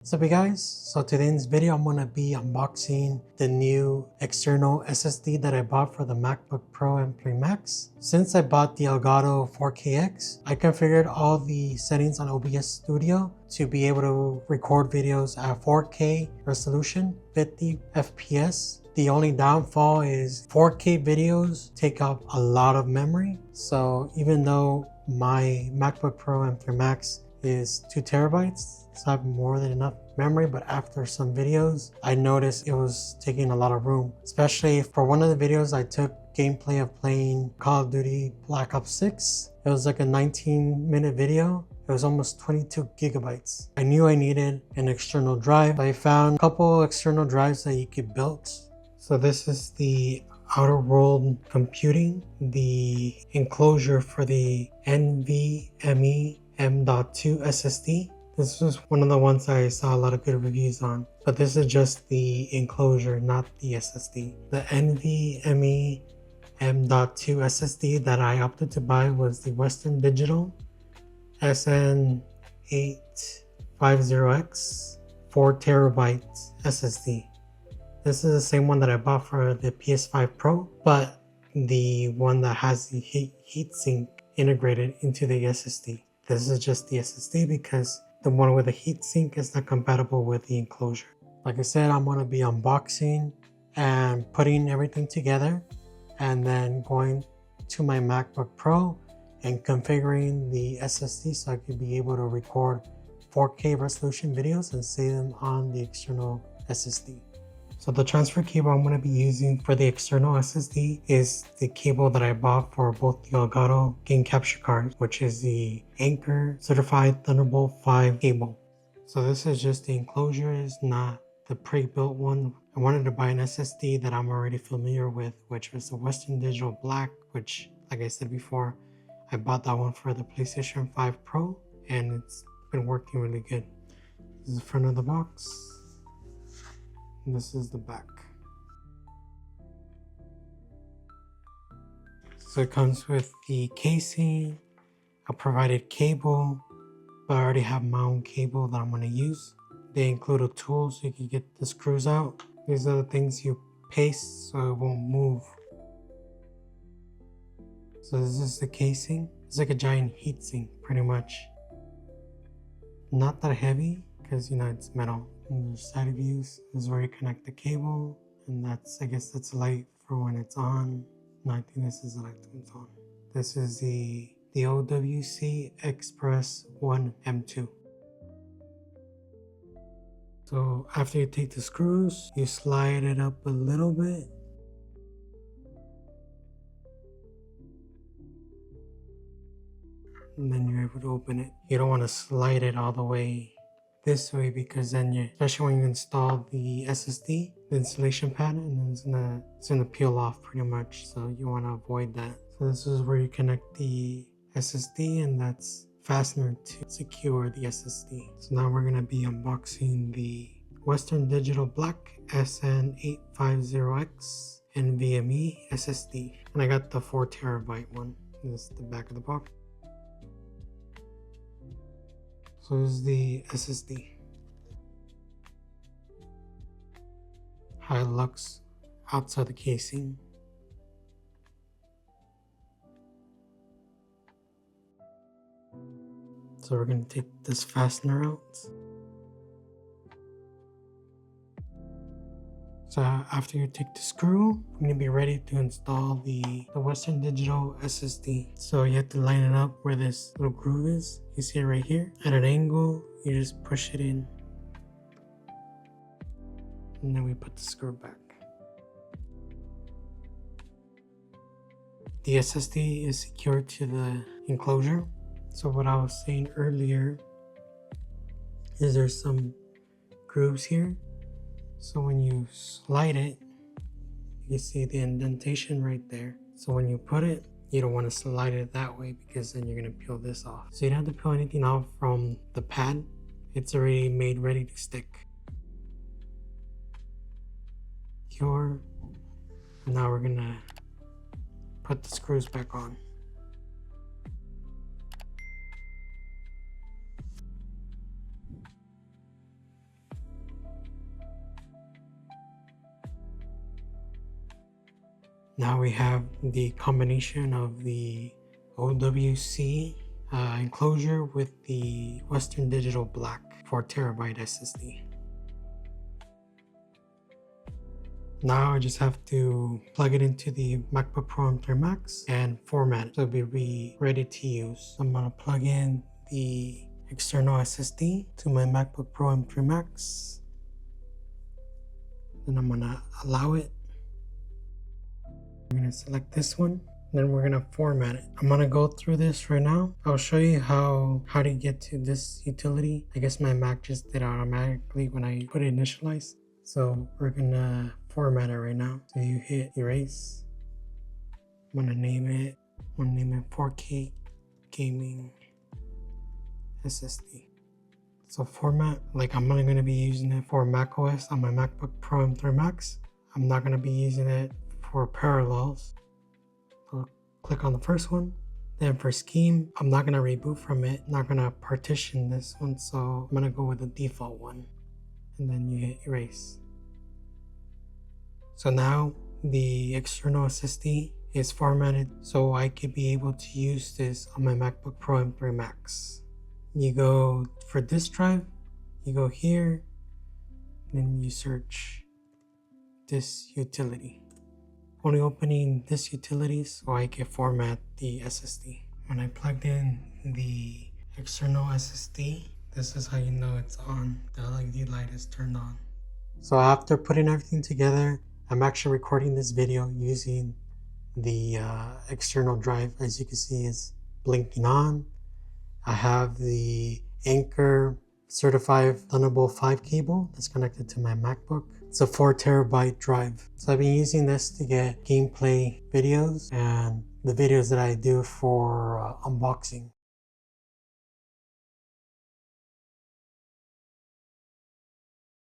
What's up, you guys? So today in this video I'm going to be unboxing the new external SSD that I bought for the MacBook Pro M3 Max. Since I bought the Elgato 4KX, I configured all the settings on OBS Studio to be able to record videos at 4K resolution, 50 FPS. The only downfall is 4K videos take up a lot of memory. So even though my MacBook Pro M3 Max is 2 terabytes, so I have more than enough memory, but after some videos I noticed it was taking a lot of room, especially for one of the videos I took gameplay of playing Call of Duty Black Ops 6. It was like a 19-minute video. It was almost 22 gigabytes. I knew I needed an external drive. I found a couple external drives that you could build. So this is the outer world computing, the enclosure for the NVMe M.2 SSD. This was one of the ones I saw a lot of good reviews on, but this is just the enclosure, not the SSD. The NVMe M.2 SSD that I opted to buy was the Western Digital SN850X 4TB SSD. This is the same one that I bought for the PS5 Pro, but the one that has the heatsink integrated into the SSD. This is just the SSD because the one with the heatsink is not compatible with the enclosure. Like I said, I'm going to be unboxing and putting everything together and then going to my MacBook Pro and configuring the SSD so I could be able to record 4K resolution videos and save them on the external SSD. So the transfer cable I'm going to be using for the external SSD is the cable that I bought for both the Elgato game capture cards, which is the Anker certified Thunderbolt 5 cable. So this is just the enclosure, is not the pre-built one. I wanted to buy an SSD that I'm already familiar with, which was the Western Digital Black, which, like I said before, I bought that one for the PlayStation 5 Pro and it's been working really good. This is the front of the box. And this is the back. So it comes with the casing, a provided cable, but I already have my own cable that I'm going to use. They include a tool so you can get the screws out. These are the things you paste so it won't move. So this is the casing. It's like a giant heatsink pretty much. Not that heavy because, you know, it's metal. And the side views is where you connect the cable, and that's, I guess that's a light for when it's on. No, I think this is a light when it's on. This is the OWC Express 1 M2. So after you take the screws, you slide it up a little bit. And then you're able to open it. You don't want to slide it all the way this way because then especially when you install the SSD, the installation pad, and then it's gonna peel off pretty much, so you want to avoid that. So this is where you connect the SSD, and that's fastener to secure the SSD. So now we're gonna be unboxing the Western Digital Black SN850X NVMe SSD, and I got the 4 terabyte one. This is the back of the box. So this is the SSD. How it looks outside the casing. So we're going to take this fastener out. So after you take the screw, you're going to be ready to install the Western Digital SSD. So you have to line it up where this little groove is. You see it right here. At an angle, you just push it in. And then we put the screw back. The SSD is secured to the enclosure. So what I was saying earlier is there's some grooves here. So when you slide it, you see the indentation right there. So when you put it, you don't want to slide it that way because then you're going to peel this off. So you don't have to peel anything off from the pad. It's already made ready to stick. Secure. Now we're going to put the screws back on. Now we have the combination of the OWC enclosure with the Western Digital Black 4TB SSD. Now I just have to plug it into the MacBook Pro M3 Max and format it so it'll be ready to use. I'm gonna plug in the external SSD to my MacBook Pro M3 Max. Then I'm gonna allow it. I'm gonna select this one. Then we're gonna format it. I'm gonna go through this right now. I'll show you how to get to this utility. I guess my Mac just did it automatically when I put initialize. So we're gonna format it right now. So you hit erase. I'm gonna name it 4K Gaming SSD. So format, like I'm only gonna be using it for macOS on my MacBook Pro M3 Max. I'm not gonna be using it for parallels. So click on the first one. Then for scheme, I'm not gonna reboot from it. I'm not gonna partition this one, so I'm gonna go with the default one. And then you hit erase. So now the external SSD is formatted so I could be able to use this on my MacBook Pro M3 Max. You go for disk drive, you go here, then you search this utility. Only opening this utility so I can format the SSD. When I plugged in the external SSD, this is how you know it's on. The LED light is turned on. So after putting everything together, I'm actually recording this video using the external drive. As you can see, it's blinking on. I have the Anker certified Thunderbolt 5 cable that's connected to my MacBook. It's a 4TB drive. So I've been using this to get gameplay videos and the videos that I do for unboxing.